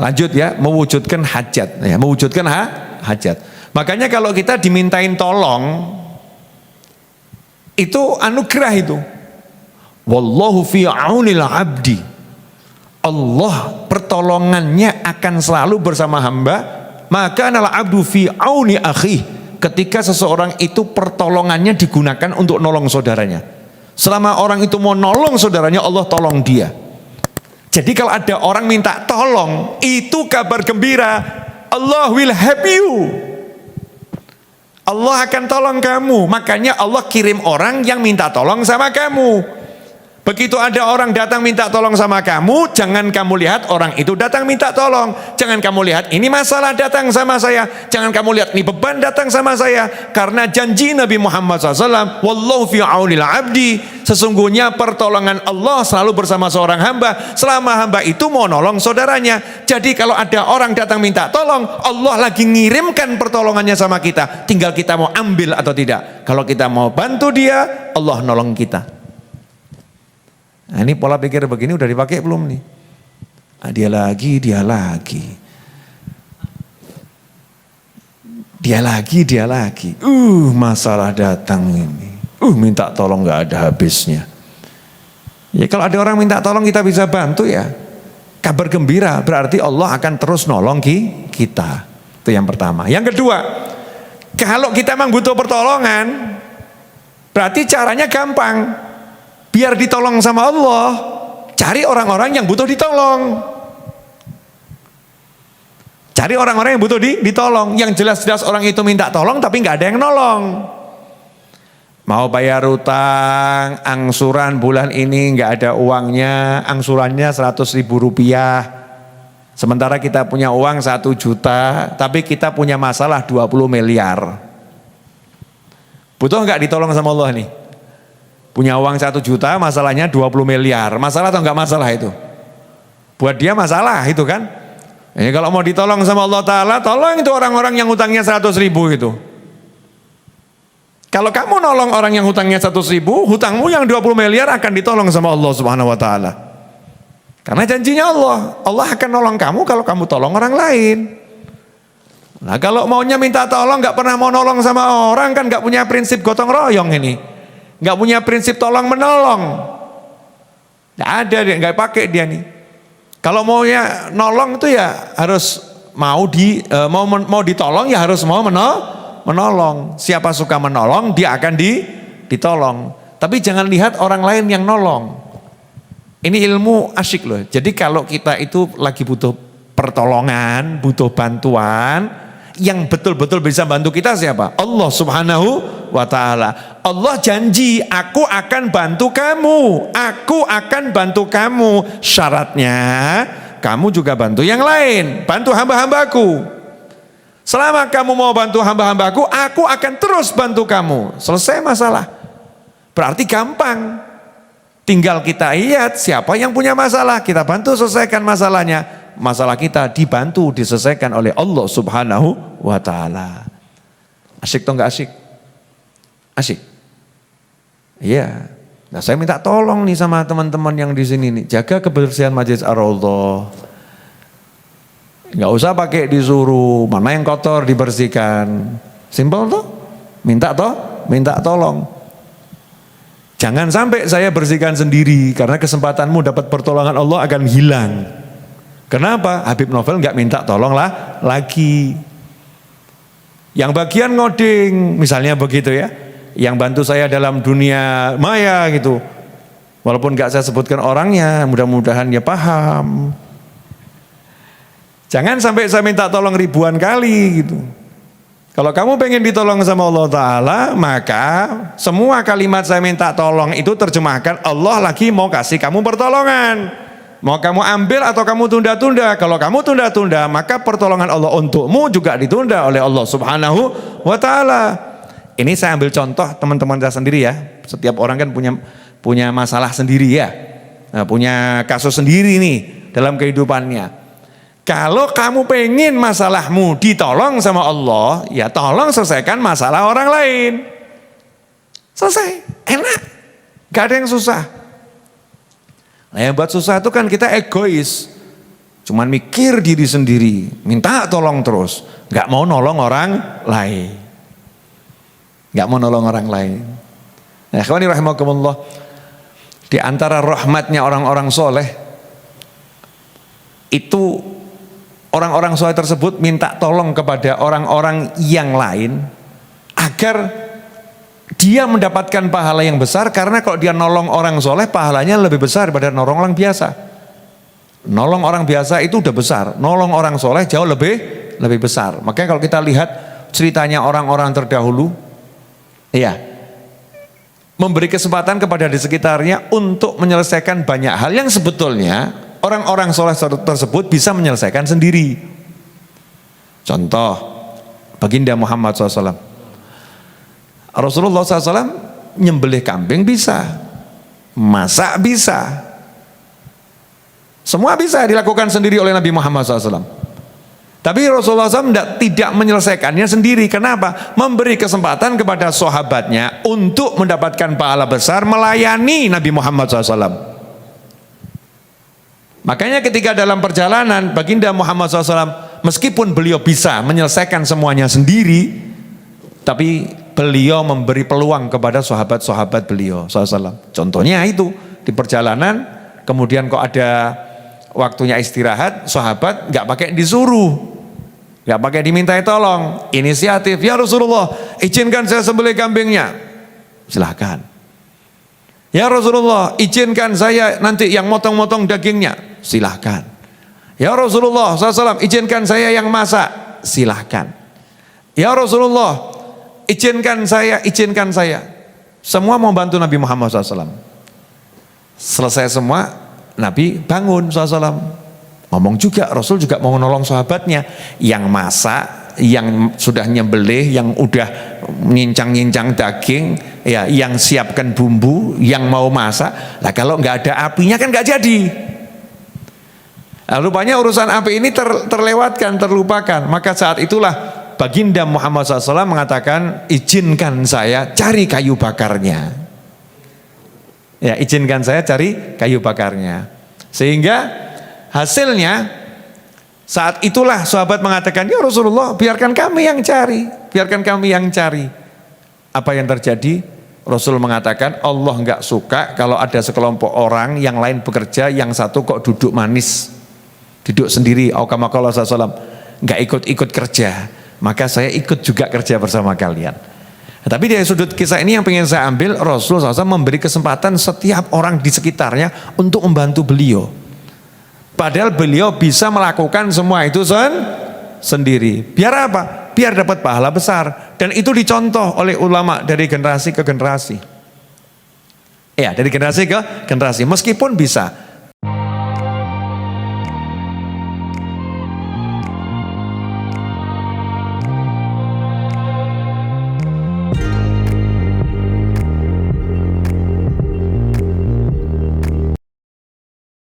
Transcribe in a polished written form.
Lanjut ya, mewujudkan hajat ya, mewujudkan hajat. Makanya kalau kita dimintain tolong itu anugerah itu. Wallahu fi aunil abdi. Allah pertolongannya akan selalu bersama hamba. Maka nal abdu fi auni akhi. Ketika seseorang itu pertolongannya digunakan untuk nolong saudaranya. Selama orang itu mau nolong saudaranya, Allah tolong dia. Jadi kalau ada orang minta tolong, itu kabar gembira. Allah will help you. Allah akan tolong kamu. Makanya Allah kirim orang yang minta tolong sama kamu. Begitu ada orang datang minta tolong sama kamu, jangan kamu lihat orang itu datang minta tolong. Jangan kamu lihat ini masalah datang sama saya. Jangan kamu lihat ini beban datang sama saya. Karena janji Nabi Muhammad SAW, wallahu fi aunil abdi. Sesungguhnya pertolongan Allah selalu bersama seorang hamba selama hamba itu mau nolong saudaranya. Jadi kalau ada orang datang minta tolong, Allah lagi ngirimkan pertolongannya sama kita. Tinggal kita mau ambil atau tidak. Kalau kita mau bantu dia, Allah nolong kita. Nah, ini pola pikir begini udah dipakai belum nih? Nah, dia lagi. Masalah datang ini. Minta tolong nggak ada habisnya. Ya kalau ada orang minta tolong kita bisa bantu ya. Kabar gembira, berarti Allah akan terus nolong kita. Itu yang pertama. Yang kedua, kalau kita memang butuh pertolongan, berarti caranya gampang. Biar ditolong sama Allah, cari orang-orang yang butuh ditolong. Cari orang-orang yang butuh ditolong. Yang jelas-jelas orang itu minta tolong tapi nggak ada yang nolong. Mau bayar utang, angsuran bulan ini nggak ada uangnya, angsurannya 100.000 rupiah. Sementara kita punya uang 1 juta, tapi kita punya masalah 20 miliar. Butuh nggak ditolong sama Allah nih? Punya uang 1 juta, masalahnya 20 miliar. Masalah atau enggak masalah itu? Buat dia masalah itu kan. Kalau mau ditolong sama Allah Ta'ala, tolong itu orang-orang yang hutangnya 100.000 itu. Kalau kamu nolong orang yang hutangnya 100.000, hutangmu yang 20 miliar akan ditolong sama Allah Subhanahu Wa Ta'ala. Karena janjinya Allah akan nolong kamu kalau kamu tolong orang lain. Nah kalau maunya minta tolong, nggak pernah mau nolong sama orang, kan nggak punya prinsip gotong royong ini. Nggak punya prinsip tolong menolong, nggak ada dia, nggak pakai dia nih. Kalau maunya nolong itu ya harus mau ditolong ya harus mau menolong. Siapa suka menolong dia akan ditolong. Tapi jangan lihat orang lain yang nolong. Ini ilmu asyik loh. Jadi kalau kita itu lagi butuh pertolongan, butuh bantuan, yang betul-betul bisa bantu kita siapa? Allah Subhanahu wa Ta'ala. Allah janji, aku akan bantu kamu. Aku akan bantu kamu. Syaratnya kamu juga bantu yang lain. Bantu hamba-hambaku. Selama kamu mau bantu hamba-hambaku, aku akan terus bantu kamu. Selesai masalah. Berarti gampang. Tinggal kita lihat siapa yang punya masalah, kita bantu selesaikan masalahnya. Masalah kita dibantu diselesaikan oleh Allah Subhanahu wa Ta'ala. Asyik atau enggak asyik? Asyik. Iya. Nah, saya minta tolong nih sama teman-teman yang di sini nih, jaga kebersihan Majelis Ar-Raudhah. Enggak usah pakai disuruh, mana yang kotor dibersihkan. Simpel toh? Minta tolong. Jangan sampai saya bersihkan sendiri, karena kesempatanmu dapat pertolongan Allah akan hilang. Kenapa? Habib Novel nggak minta tolong lagi. Yang bagian ngoding, misalnya begitu ya, yang bantu saya dalam dunia maya gitu. Walaupun nggak saya sebutkan orangnya, mudah-mudahan dia paham. Jangan sampai saya minta tolong ribuan kali gitu. Kalau kamu pengen ditolong sama Allah Ta'ala, maka semua kalimat saya minta tolong itu terjemahkan Allah lagi mau kasih kamu pertolongan. Mau kamu ambil atau kamu tunda-tunda. Kalau kamu tunda-tunda, maka pertolongan Allah untukmu juga ditunda oleh Allah Subhanahu wa Ta'ala. Ini saya ambil contoh teman-teman saya sendiri ya. Setiap orang kan punya masalah sendiri ya. Nah, punya kasus sendiri nih dalam kehidupannya. Kalau kamu pengen masalahmu ditolong sama Allah, ya tolong selesaikan masalah orang lain. Selesai, enak. Gak ada yang susah. Nah yang buat susah itu kan kita egois. Cuman mikir diri sendiri, minta tolong terus, nggak mau nolong orang lain. Nggak mau nolong orang lain. Nah, ikhwani rahimakumullah, di antara rahmatnya orang-orang soleh, itu orang-orang soleh tersebut minta tolong kepada orang-orang yang lain, agar dia mendapatkan pahala yang besar, karena kalau dia nolong orang soleh, pahalanya lebih besar daripada nolong orang biasa. Nolong orang biasa itu udah besar, nolong orang soleh jauh lebih besar. Makanya kalau kita lihat ceritanya orang-orang terdahulu, ya, memberi kesempatan kepada di sekitarnya untuk menyelesaikan banyak hal yang sebetulnya orang-orang soleh tersebut bisa menyelesaikan sendiri. Contoh, baginda Muhammad SAW. Rasulullah SAW nyembelih kambing bisa, masak bisa, semua bisa dilakukan sendiri oleh Nabi Muhammad SAW. Tapi Rasulullah SAW tidak menyelesaikannya sendiri. Kenapa? Memberi kesempatan kepada sahabatnya untuk mendapatkan pahala besar melayani Nabi Muhammad SAW. Makanya ketika dalam perjalanan baginda Muhammad SAW, meskipun beliau bisa menyelesaikan semuanya sendiri, tapi beliau memberi peluang kepada sahabat-sahabat beliau SAW. Contohnya itu di perjalanan, kemudian kok ada waktunya istirahat, sahabat nggak pakai disuruh, nggak pakai dimintai tolong, inisiatif, ya Rasulullah, izinkan saya sembelih kambingnya, silahkan. Ya Rasulullah, izinkan saya nanti yang motong-motong dagingnya, silahkan. Ya Rasulullah SAW, izinkan saya yang masak, silahkan. Ya Rasulullah, izinkan saya. Semua mau bantu Nabi Muhammad SAW. Selesai semua, Nabi bangun SAW, ngomong juga, Rasul juga mau nolong sahabatnya yang masak, yang sudah nyembelih, yang udah nyincang-nyincang daging, ya, yang siapkan bumbu, yang mau masak. Lah kalau nggak ada apinya kan nggak jadi. Nah, rupanya urusan api ini terlewatkan, terlupakan. Maka saat itulah baginda Muhammad SAW mengatakan, izinkan saya cari kayu bakarnya. Ya, izinkan saya cari kayu bakarnya. Sehingga hasilnya saat itulah sahabat mengatakan, ya Rasulullah, biarkan kami yang cari, biarkan kami yang cari. Apa yang terjadi? Rasul mengatakan, Allah nggak suka kalau ada sekelompok orang yang lain bekerja, yang satu kok duduk manis, duduk sendiri. Kama qala sallallahu, nggak ikut-ikut kerja. Maka saya ikut juga kerja bersama kalian. Tapi dari sudut kisah ini yang pengen saya ambil, Rasulullah SAW memberi kesempatan setiap orang di sekitarnya untuk membantu beliau. Padahal beliau bisa melakukan semua itu sendiri. Biar apa? Biar dapat pahala besar. Dan itu dicontoh oleh ulama dari generasi ke generasi. Ya, dari generasi ke generasi. Meskipun bisa